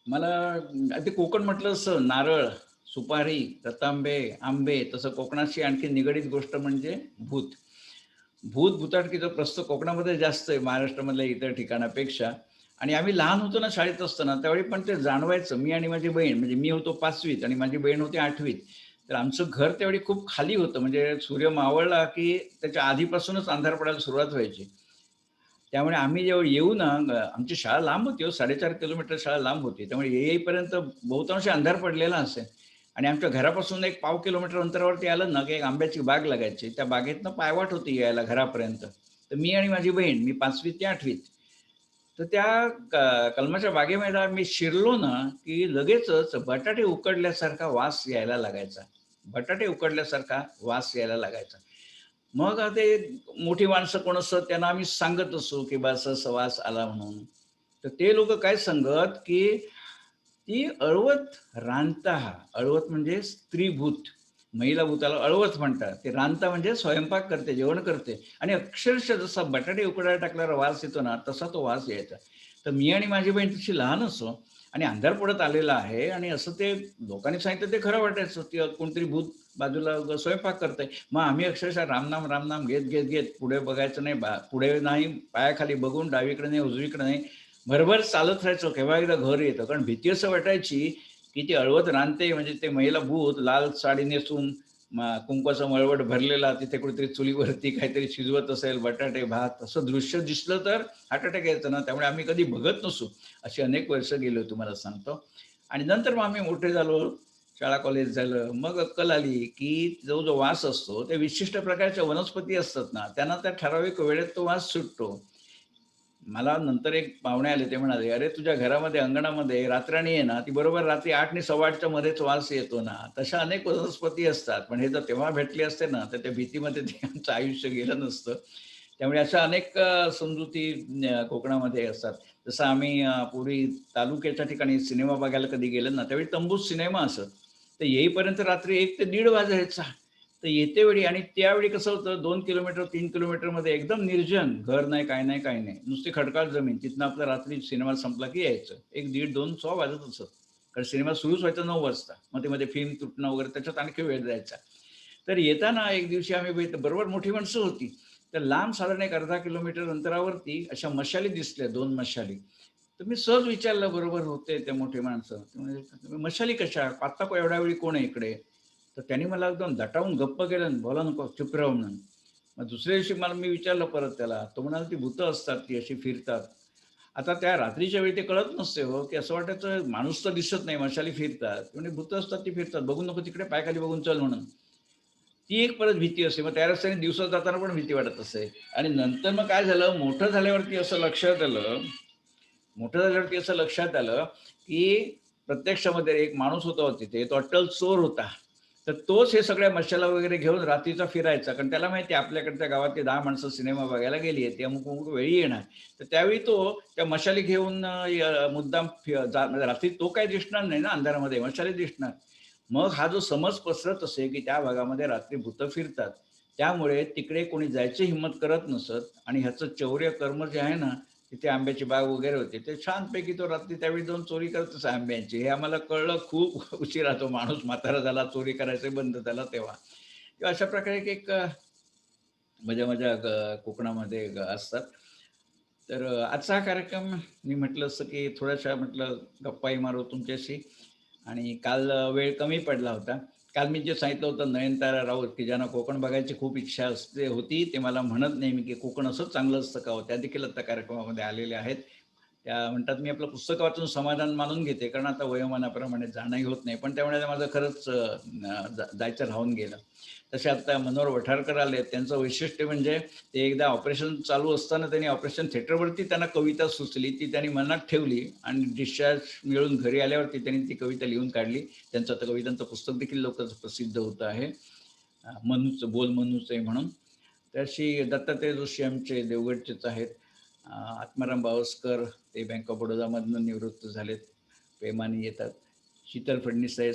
मला ते कोकण म्हटलं असं नारळ, सुपारी, रतांबे, आंबे तसं कोकणाशी आणखी निगडीत गोष्ट म्हणजे भूत. भूत-भुताटकीचं प्रस्त कोकणामध्ये जास्त आहे महाराष्ट्रामधल्या इतर ठिकाणापेक्षा आणि आम्ही लहान होतो ना शाळेत असताना त्यावेळी पण ते जाणवायचं. मी आणि माझी बहीण म्हणजे मी होतो 5वीत आणि माझी बहीण होती 8वीत. तर आमचं घर त्यावेळी खूप खाली होतं म्हणजे सूर्य मावळला की त्याच्या आधीपासूनच अंधार पडायला सुरुवात व्हायची. त्यामुळे आम्ही जेव्हा येऊ ना आमची शाळा लांब होती हो, 4.5 किलोमीटर शाळा लांब होती. त्यामुळे येईपर्यंत बहुतांश अंधार पडलेला असे आणि आमच्या घरापासून एक पाव किलोमीटर अंतरावरती आलं ना, की एक आंब्याची बाग लागायची. त्या बागेतनं पायवाट होती यायला घरापर्यंत. तर मी आणि माझी बहीण, मी 5वीत ती 8वीत. तर त्या कलमाच्या बागेमध्ये मी शिरलो ना, की लगेचच बटाटे उकडल्यासारखा वास यायला लागायचा. बटाटे उकडल्यासारखा वास यायला लागायचा. मग ते मोठी माणसं कोण असतात त्यांना आम्ही सांगत असू, की बा असा वास आला म्हणून. तर ते लोकं काय सांगत, की ती अळवत रांता. अळवत म्हणजे स्त्रीभूत. महिला भूताला अळवत म्हणतात. ते रांता म्हणजे स्वयंपाक करते, जेवण करते आणि अक्षरशः जसा बटाटे उकडायला टाकल्यावर वास येतो ना, तसा तो वास यायचा. तर मी आणि माझी बहीण तशी लहान असो आणि अंधार पडत आलेला आहे आणि असं ते लोकांनी सांगितलं ते खरं वाटायचं, की कोणतरी भूत बाजूला स्वयंपाक करतंय. मग आम्ही अक्षरशः रामनाम, रामनाम घेत, घेत, घेत पुढे बघायचं नाही, पुढे नाही, पायाखाली बघून डावीकडे नाही, उजवीकडे नाही, भरभर चालत राहायचो. केव्हा एकदा घर येतं. कारण भीती असं वाटायची, की ती अळवत रांधते म्हणजे ते महिला भूत लाल साडी नेसून कुंकवाचा मळवट भरलेला तिथे कुठेतरी चुलीवरती काहीतरी शिजवत असेल, बटाटे, भात असं दृश्य दिसलं तर हार्ट अटॅक यायचा ना. त्यामुळे आम्ही कधी बघत नसू. अशी अनेक वर्ष गेली तुम्हाला सांगतो. आणि नंतर मग आम्ही मोठे झालो, शाळा कॉलेज झालं. मग अक्कल आली, की जो वास असतो, ते विशिष्ट प्रकारच्या वनस्पती असतात ना, त्यांना त्या ठराविक वेळेत तो वास सुटतो. मला नंतर एक पाहुणे आले ते म्हणाले, "अरे तुझ्या घरामध्ये अंगणामध्ये रातराणी आहे ना, ती बरोबर रात्री 8 आणि 8:15च्या मध्येच वास येतो ना." तशा अनेक वनस्पती असतात. पण हे जर तेव्हा भेटले असते ना, तर त्या भीतीमध्ये ते आमचं आयुष्य गेलं नसतं. त्यामुळे अशा अनेक समजुती कोकणामध्ये असतात. जसं आम्ही पूर्वी तालुक्याच्या ठिकाणी सिनेमा बघायला कधी गेलो ना, त्यावेळी तंबूत सिनेमा असत. तर येईपर्यंत रात्री 1 ते 1:30 वाजायचा. तर येतेवेळी आणि त्यावेळी कसं होतं 2 किलोमीटर 3 किलोमीटरमध्ये एकदम निर्जन, घर नाही, काय नाही, काही नाही. नुसती खडकाळ जमीन. तिथनं आपला रात्री सिनेमा संपला की यायचं. 1, 1:30, 2, 100 वाजत असत. कारण सिनेमा सुरूच व्हायचा 9 वाजता. मध्ये-मध्ये फिल्म तुटणं वगैरे त्याच्यात आणखी वेळ जायचा. तर येताना एक दिवशी आम्ही बरोबर मोठी माणसं होती. तर लांब साधारण एक अर्धा किलोमीटर अंतरावरती अशा मशाली दिसल्या 2 मशाली. तर मी सहज विचारलं, बरोबर होते ते मोठी माणसं. ते म्हणाले, "मशाली कशा? आत्ता एवढ्या वेळी कोण आहे इकडे?" तर त्यांनी मला एकदम दटावून गप्प केलं आणि "बोला नको, चुप राहा" म्हणून. मग दुसऱ्या दिवशी मी विचारलं परत त्याला. तो म्हणाला, "ती भुतं असतात, ती अशी फिरतात." आता त्या रात्रीच्या वेळी ते कळत नसते हो, की असं वाटायचं माणूस तर दिसत नाही, मशाली फिरतात. म्हणजे भुतं असतात ती फिरतात. बघू नको तिकडे, पायाखाली बघून चल म्हणून. ती एक परत भीती असते. मग त्या रस्त्याने दिवसात जाताना पण भीती वाटत असते. आणि नंतर मग काय झालं, मोठं झाल्यावरती असं लक्षात आलं, की प्रत्यक्षामध्ये एक माणूस होता हो तिथे, तो अट्टल चोर होता. तर तोच हे सगळ्या मशाला वगैरे घेऊन रात्रीचा फिरायचा. कारण त्याला माहिती आहे आपल्याकडच्या गावातली 10 माणसं सिनेमा बघायला गेली आहेत, ती अमुक-अमुक वेळी येणार. तर त्यावेळी तो त्या मशाली घेऊन मुद्दाम म्हणजे रात्री तो काही दिसणार नाही ना अंधारामध्ये, मशाली दिसणार. मग हा जो समज पसरत असे, की त्या भागामध्ये रात्री भुतं फिरतात. त्यामुळे तिकडे कोणी जायची हिंमत करत नसत आणि ह्याचं चौर्य कर्म जे आहे ना, तिथे आंब्याची बाग वगैरे होती. ते छानपैकी तो रात्री त्यावेळी जाऊन चोरी करत असे आंब्यांची. हे आम्हाला कळलं खूप उशिरा. तो माणूस म्हातारा झाला, चोरी करायचं बंद झालं तेव्हा. किंवा अशा प्रकारे एक मजा-मजा कोकणामध्ये असतात. तर आजचा हा कार्यक्रम मी म्हटलं असं, की थोड्याशा म्हटलं गप्पाही मारू तुमच्याशी आणि काल वेळ कमी पडला होता. काल मी जे सांगितलं होतं नयनतारा राऊत, की ज्यांना कोकण बघायची खूप इच्छा होती, ते मला म्हणत नेहमी, की कोकण असंच चांगलं असतं का हो? त्या देखील आता कार्यक्रमामध्ये आलेल्या आहेत. त्या म्हणतात, "मी आपलं पुस्तक वाचून समाधान मानून घेते, कारण आता वयोमानाप्रमाणे जाणंही होत नाही." पण त्यामुळे माझं खरंच जायचं राहून गेलं. तसे आता मनोहर वठारकर आले. त्यांचं वैशिष्ट्य म्हणजे ते एकदा ऑपरेशन चालू असताना त्यांनी ऑपरेशन थिएटरवरती त्यांना कविता सुचली. ती त्यांनी मनात ठेवली आणि डिस्चार्ज मिळून घरी आल्यावरती त्यांनी ती कविता लिहून काढली. त्यांचं आता कवितांचं पुस्तक देखील लवकरच प्रसिद्ध होतं आहे. मनूचं बोल मनूचे म्हणून. तशी दत्तात्रय जोशी आमचे देवगडचेच आहेत. आत्माराम बावस्कर ते बँक ऑफ बडोदामधनं निवृत्त झालेत, प्रेमाने येतात. शीतल फडणीस आहेत,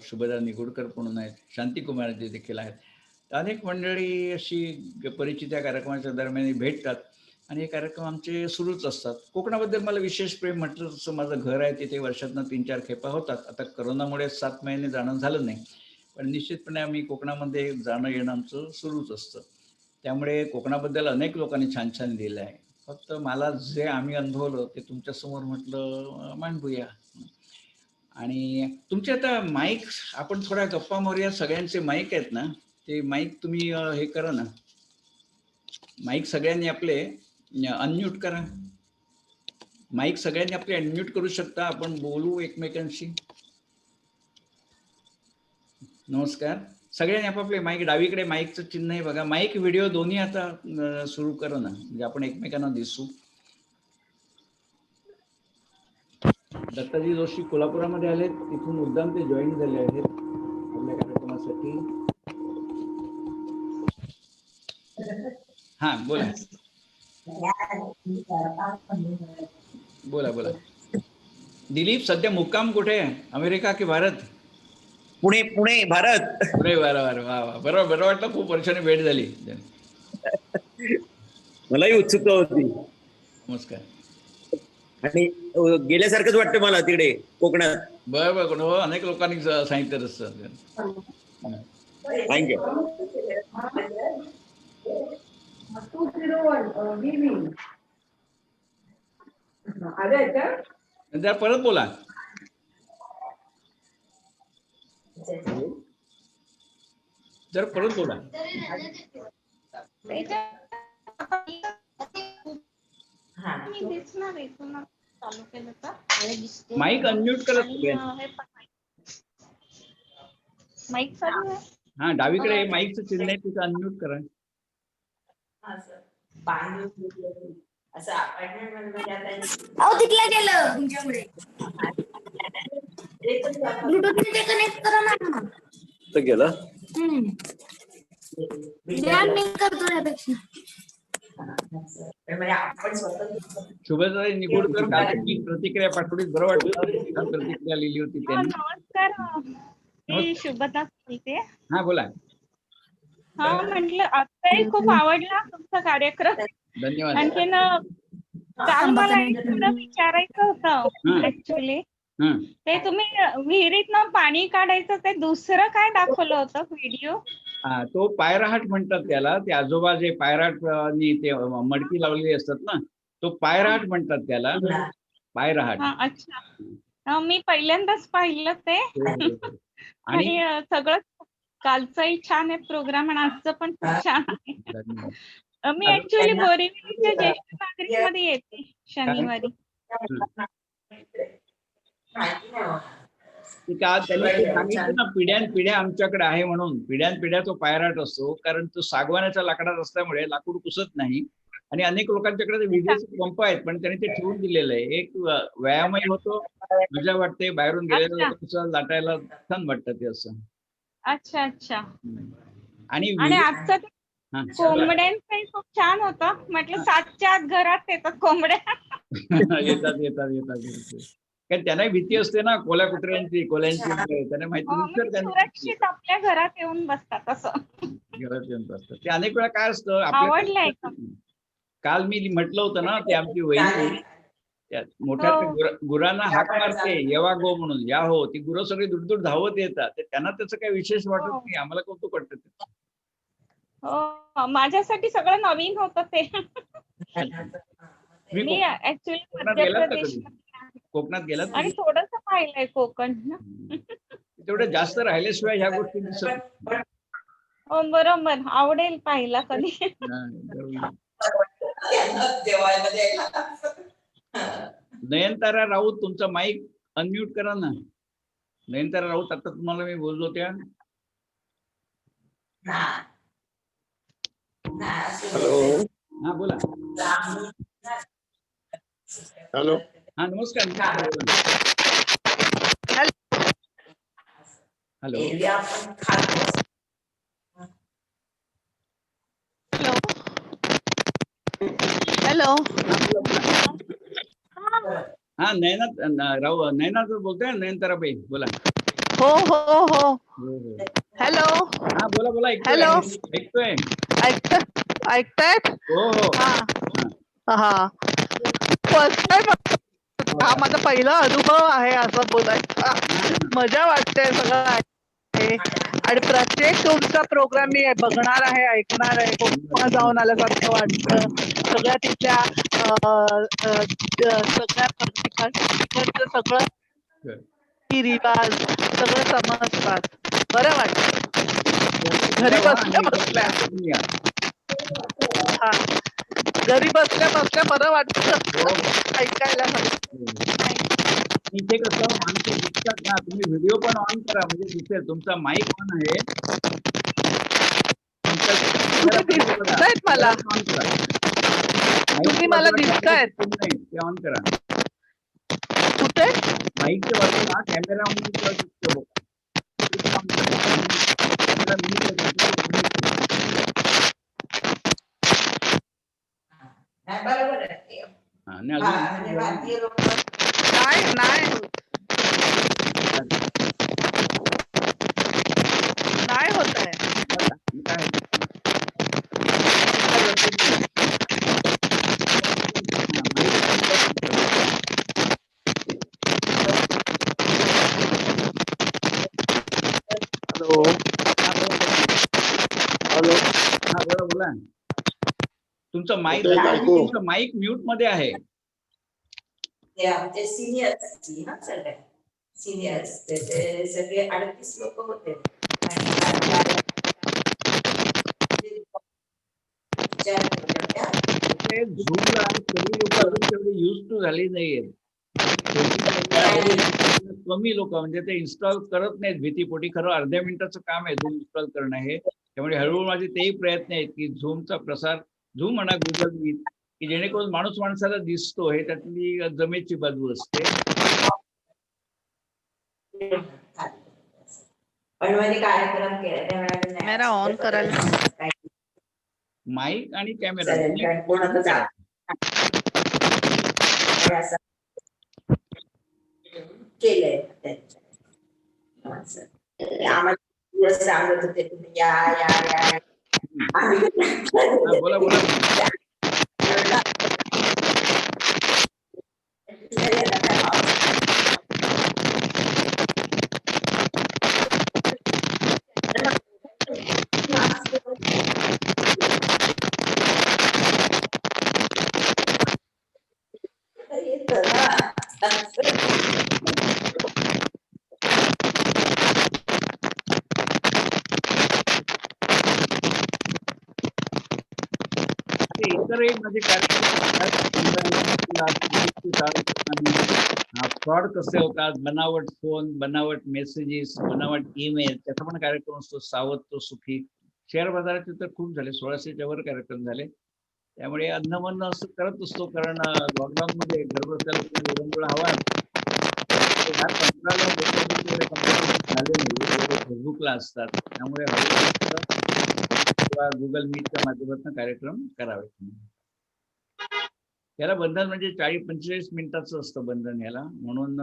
शुभदा निगुडकर म्हणून आहेत, शांतिकुमारजी देखील आहेत. अनेक मंडळी अशी परिचित या कार्यक्रमाच्या दरम्यान भेटतात आणि हे कार्यक्रम आमचे सुरूच असतात. कोकणाबद्दल मला विशेष प्रेम म्हटलं तसं माझं घर आहे, तिथे वर्षातनं 3-4 खेपा होतात. आता करोनामुळे 7 महिने जाणं झालं नाही, पण निश्चितपणे आम्ही कोकणामध्ये जाणं येणं आमचं सुरूच असतं. त्यामुळे कोकणाबद्दल अनेक लोकांनी छान छान लिहिलं आहे. फक्त मला जे आम्ही अनुभवलं ते तुमच्यासमोर म्हटलं मांडूया. आणि तुमचे आता माईक आपण थोड्या गप्पा मारूया. सगळ्यांचे माईक आहेत ना, ते माईक तुम्ही हे करा ना, माईक सगळ्यांनी आपले अनम्यूट करा. माईक सगळ्यांनी आपले अनम्यूट करू शकता, आपण बोलू एकमेकांशी. नमस्कार. सगळ्यांनी आपापले माईक, डावीकडे माईकचं चिन्ह आहे बघा. माईक व्हिडिओ दोन्ही आता सुरू करा ना, म्हणजे आपण एकमेकांना दिसू. दत्ताजी जोशी कोल्हापुरामध्ये आलेत, तिथून मुद्दाम ते जॉईन झाले आहेत आपल्या कार्यक्रमासाठी. हा बोला बोला बोला. दिलीप, सध्या मुक्काम कुठे आहे, अमेरिका की भारत? पुणे पुणे भारत. पुणे. बरं वा वा, बरं वाटलं, खूप वर्षाने भेट झाली. मलाही उत्सुकता होती नमस्कार. आणि गेल्यासारखंच वाटतं मला तिकडे कोकणात. बरं हो, अनेक लोकांनी सांगितलं असतं. थँक्यू. जरा परत बोला. जरा परत बोला. माईक अनम्यूट करा. माईक चालू आहे. हा, डावीकडे माईकचं चिन्ह आहे, तिथं अनम्यूट करा. अहो तिथला गेलं तुमच्याकडे. ब्लूटूथ मध्ये कनेक्ट करा ना. तर गेलं. ध्यान नाही करतो त्यापेक्षा. शुभदा निगुडकर कालची प्रतिक्रिया पाठवली, बरं वाटलं. प्रतिक्रिया लिहिली होती त्यांनी. नमस्कार, मी शुभदा बोलते. हा बोला. हा, म्हटलं आताही खूप आवडला तुमचा कार्यक्रम. धन्यवाद. आणखीन काल मला एक थोडं विचारायचं होतं ऍक्च्युली. ते तुम्ही विहिरीतनं पाणी काढायचं, ते दुसरं काय दाखवलं होतं व्हिडिओ? हा, तो पायराहाट म्हणतात त्याला. ते आजोबा जे पायराहाटनी ते मडकी लावलेली असतात ना, तो पायराहाट म्हणतात त्याला, पायराहाट. अच्छा, मी पहिल्यांदाच पाहिलं ते. आणि सगळं कालचंही छान आहे प्रोग्राम आणि आजचं पण खूप छान आहे. मी ऍक्च्युली बोरिवलीच्या ज्येष्ठ नागरिक मध्ये येते शनिवारी. त्यांनी सांगितलं ना, पिढ्यानपिढ्या आमच्याकडे आहे म्हणून. पिढ्यानपिढ्या तो पायराट असतो, कारण तो सागवानाच्या लाकडात असल्यामुळे लाकूड कुसत नाही. आणि अनेक लोकांच्याकडे विजेचे पंप आहेत, पण त्यांनी ते ठेवून दिलेलं आहे. एक व्यायामही होतो, मजा वाटते, बाहेरून गेलेल्या लोकांचं लाटायला छान वाटतं ते असं. अच्छा अच्छा. आणि आजचं कोंबड्यांचंही खूप छान होतं. म्हटलं 7च्या आत घरात येतात कोंबड्या. येतात. कारण त्यांनाही भीती असते ना, कोल्यांची. त्यांना माहिती सुरक्षित आपल्या घरात येऊन बसतात असं. घरात येऊन बसतात. ते अनेक वेळा काय असतं, आवडलंय. काल मी म्हटलं होतं ना, ते आमची वहिनी मोठ्या गुरांना हाक मारते, येवा गो म्हणून. या हो, ती गुरं सगळी दुडदुड धावत येतात. त्यांना त्याचं काही विशेष वाटत नाही, आम्हाला कौतुक वाटतं ते. हो, माझ्यासाठी सगळं नवीन होतं ते. मी ऍक्च्युली कोकणात गेलात आणि थोडंसं पाहिलंय कोकण. तेवढं जास्त राहिल्याशिवाय ह्या गोष्टी दिसत. हो बरोबर, आवडेल पाहिला कधी. नयनतारा राऊत, तुमचा माईक अनम्यूट करा ना. नयनतारा राऊत, आता तुम्हाला मी बोललो त्या. हॅलो. हा बोला. हॅलो. हा नमस्कार. हॅलो. हॅलो. हा नयना बोलतोय, नयनताराबाई बोला. हो हो हो. हो, हो. हॅलो. हा बोला बोला, ऐकतोय हॅलो. ऐकतोय. ऐकतायत? हो हो. हा हा. फर्स्ट टाइम हा माझा पहिला अनुभव आहे असं बोलायचा. मजा वाटते सगळं आहे. आणि प्रत्येक तुमचा प्रोग्राम मी बघणार आहे, ऐकणार आहे. कोकणात जाऊन आल्यासारखं वाटतं. सगळ्या तिथल्या सगळ्या तिकडचं सगळं रिवाज सगळं समजतात. बरं वाटतं. घरी बसल्या बसल्या हा घरी बसल्या बसल्या बरं वाटतं ऐकायला. इथे कसं माणसं दिसतात ना, तुम्ही व्हिडिओ पण ऑन करा म्हणजे दिसेल. तुमचा माईक ऑन आहे, तुम्ही दिसतायत मला. ऑन करा. तुम्ही मला दिसतायत. नाही ते ऑन करा. कुठे? माईकच्या बाजूला कॅमेरा ऑन दिसतो बघा. बरोबर आहे. भारतीय लोक नाही नाही नाही होत आहे. हॅलो. हॅलो. हा बोला बोला. तुमचं माईक म्यूट मध्ये आहे. ते आमचे सिनियर्स ना सगळे सिनियर्स ते सगळे 38 लोक होते. झूमला सगळी लोक अजून तेवढे युज टू झाली नाहीयेत. कमी लोक म्हणजे ते इन्स्टॉल करत नाहीत भीतीपोटी. खरं अर्ध्या मिनिटाचं काम आहे झूम इन्स्टॉल करणं हे. त्यामुळे हळूहळू माझे तेही प्रयत्न आहेत की झूमचा प्रसार, झूम म्हणा गुगल मीट, की जेणेकरून माणूस माणसाला दिसतो, हे त्यातली जमेची बाजू असते. पण मध्ये कार्यक्रम केला मेरा ऑन करायला माईक आणि कॅमेरा केलंय आम्हाला सांगत होते तुम्ही या या या. बोला बोला. इतरही माझे फ्रॉड कसे होतात, बनावट फोन, बनावट मेसेजेस, बनावट ईमेल, त्याचा पण कार्यक्रम असतो. सावध तो सुखी. शेअर बाजाराचे तर खूप झाले, 1600च्या वर कार्यक्रम झाले. त्यामुळे अन्न असं करत असतो. कारण लॉकडाऊन मध्ये घर बसल्याला विरंगुळा हवा. 15ला झाले नाही, फेसबुकला असतात. त्यामुळे किंवा गुगल मीटच्या माध्यमातून कार्यक्रम करावे. याला बंधन म्हणजे 40-45 मिनिटाचं असतं बंधन याला, म्हणून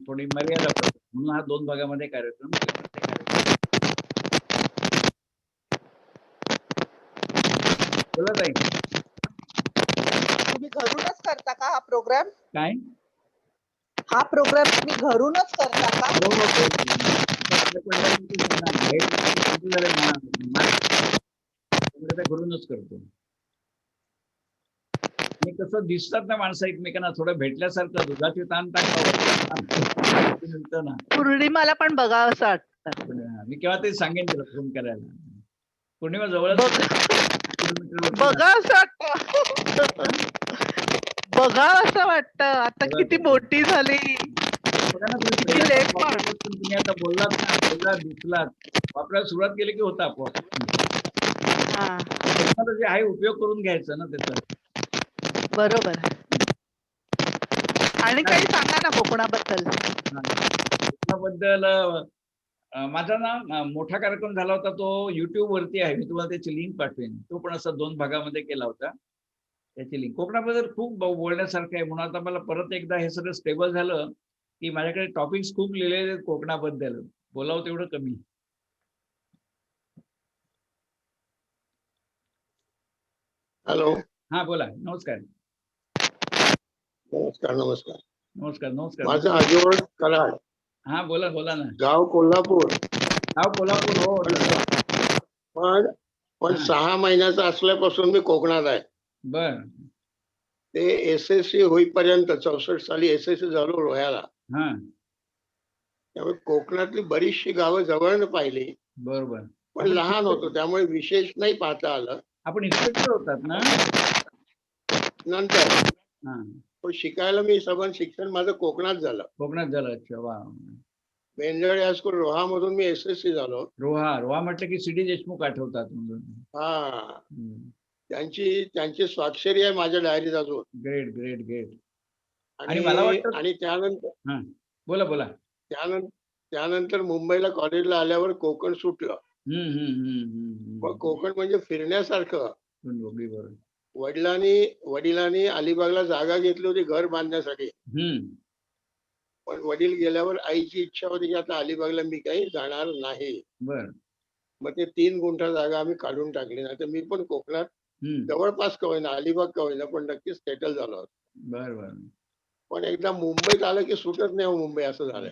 थोडी मर्यादा पडते. म्हणून हा 2 भागामध्ये कार्यक्रम बोला ताई. तुम्ही घरूनच करता का हा प्रोग्राम? काय हा प्रोग्राम तुम्ही घरूनच करता का? घरूनच करतो. आणि कसं दिसतात ना माणसं एकमेकांना, थोडं भेटल्यासारखं, दुधाची ताण टाकावं ना. पौर्णिमाला पण बघावंसं वाटतं. मी केव्हा तरी सांगेन तुला फोन करायला. पौर्णिमा जवळच बघा असं वाटतं, बघा असं वाटतं. आता किती मोठी झाली. तुम्ही आता बोललात ना, बोललात दिसलात, आपल्याला सुरुवात केली की होता आपोआप. टेक्नॉलॉजी आहे, उपयोग करून घ्यायचा ना त्याचा. बरोबर. आणि काही सांगा ना कोकणाबद्दल. कोकणाबद्दल माझा ना मोठा कार्यक्रम झाला होता, तो YouTube वरती आहे. मी तुम्हाला त्याची लिंक पाठवेन. तो पण असा 2 भागामध्ये केला होता. त्याची लिंक. कोकणाबद्दल खूप बोलण्यासारखं आहे, म्हणून आता मला परत एकदा हे सगळं स्टेबल झालं की माझ्याकडे टॉपिक्स खूप लिहिलेले आहेत कोकणाबद्दल, बोलावं तेवढं कमी. हॅलो. हा बोला. नमस्कार. नमस्कार. नमस्कार. नमस्कार. नमस्कार. माझं आजोळ कराड, हा बोला बोला ना. गाव कोल्हापूर. गाव कोल्हापूर. हो. पण पण हा. 6 महिन्याचा असल्यापासून मी कोकणात आहे. बर. ते SSC होईपर्यंत 64 साली SSC झालो रोह्याला. हा. त्यामुळे कोकणातली बरीचशी गावं जवळनं पाहिली, बरोबर. पण लहान होतो त्यामुळे विशेष नाही पाहता आलं. आपण इन्स्पेक्टर होतात ना. नंतर हा. पण शिकायला मी सगळं शिक्षण माझं कोकणात झालं. कोकणात झालं. अच्छा. वा. वेंजळे हायस्कूल रोहामधून मी SSC झालो. रोहा म्हटलं की CD देशमुख आठवतात म्हणून. हा. त्यांची स्वाक्षरी आहे माझ्या डायरीत अजून. Great great great. आणि मला वाटतं आणि त्यानंतर हा बोला बोला. त्यानंतर मुंबईला कॉलेजला आल्यावर कोकण सुटलं. पण कोकण म्हणजे फिरण्यासारखं. बरोबर. वडिलांनी अलिबागला जागा घेतली होती घर बांधण्यासाठी. पण वडील गेल्यावर आईची इच्छा होती की आता अलिबागला मी काही जाणार नाही. बर. मग ते 3 गुंठा जागा आम्ही काढून टाकली. नाही तर मी पण कोकणात जवळपास का होईना, अलिबाग का होईना, पण नक्कीच सेटल झालो होतो. बर बर. पण एकदा मुंबईत आलं की सुटत नाही हो मुंबई, असं झालंय.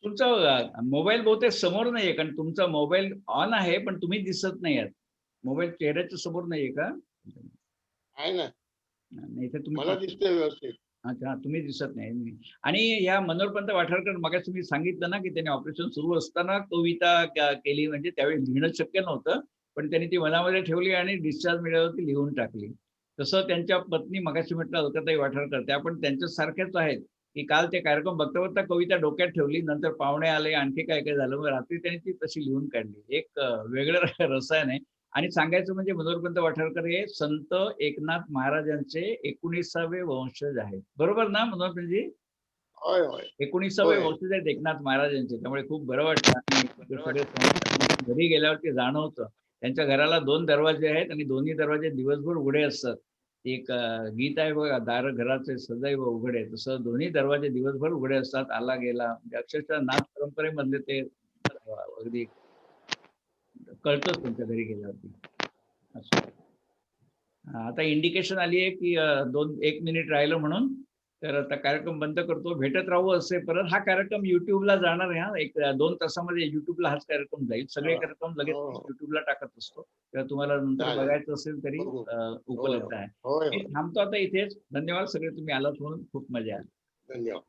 तुमचा मोबाईल बहुतेक समोर नाहीये, कारण तुमचा मोबाईल ऑन आहे पण तुम्ही दिसत नाही आहात. मोबाईल चेहऱ्याच्या समोर नाहीये का? आहे ना, नाही तर तुम्ही मला दिसतंय व्यवस्थित. अच्छा, तुम्ही दिसत नाही. आणि या मनोहरपंत वाठारकर मगाशी तुम्ही सांगितलं ना की त्यांनी ऑपरेशन सुरू असताना कविता केली, म्हणजे त्यावेळी लिहिणं शक्य नव्हतं, पण त्यांनी ती मनामध्ये ठेवली आणि डिस्चार्ज मिळाल्यावरती लिहून टाकली. तसं त्यांच्या पत्नी मगाशी म्हटलं अलकाताई वाठारकर, त्या पण त्यांच्यासारख्याच आहेत की काल ते कार्यक्रम बघता बघता कविता डोक्यात ठेवली, नंतर पाहुणे आले, आणखी काय काय झालं, मग रात्री त्यांनी ती तशी लिहून काढली. एक वेगळं रसायन आहे. आणि सांगायचं म्हणजे मनोहरपंत वाठारकर हे संत एकनाथ महाराजांचे 19वे वंशज आहेत. बरोबर ना मनोहरपंतजी? होय होय. 19वे वंशज आहेत एकनाथ महाराजांचे. त्यामुळे खूप बरं वाटतं. आणि ते सगळे घरी गेल्यावरती जाणवतं. त्यांच्या घराला 2 दरवाजे आहेत आणि दोन्ही दरवाजे दिवसभर उघडे असतात. एक गीत आहे बघा, दार घराचे सदैव उघडे, तसं दोन्ही दरवाजे दिवसभर उघडे असतात. आला गेला म्हणजे अक्षरशः नाथ परंपरेमधले ते अगदी कळतंच त्यांच्या घरी गेल्यावरती. आता इंडिकेशन आली आहे की 1 मिनिट राहिलं म्हणून, तर आता कार्यक्रम बंद करतो. भेटत राहू असे परत. हा कार्यक्रम युट्यूबला जाणार आहे. हा 1-2 तासामध्ये युट्यूबला हाच कार्यक्रम जाईल. सगळे कार्यक्रम लगेच युट्यूबला टाकत असतो, तेव्हा तुम्हाला नंतर बघायचं असेल तरी उपलब्ध आहे. मी थांबतो आता इथेच. धन्यवाद सगळे, तुम्ही आलात म्हणून खूप मजा आली. धन्यवाद.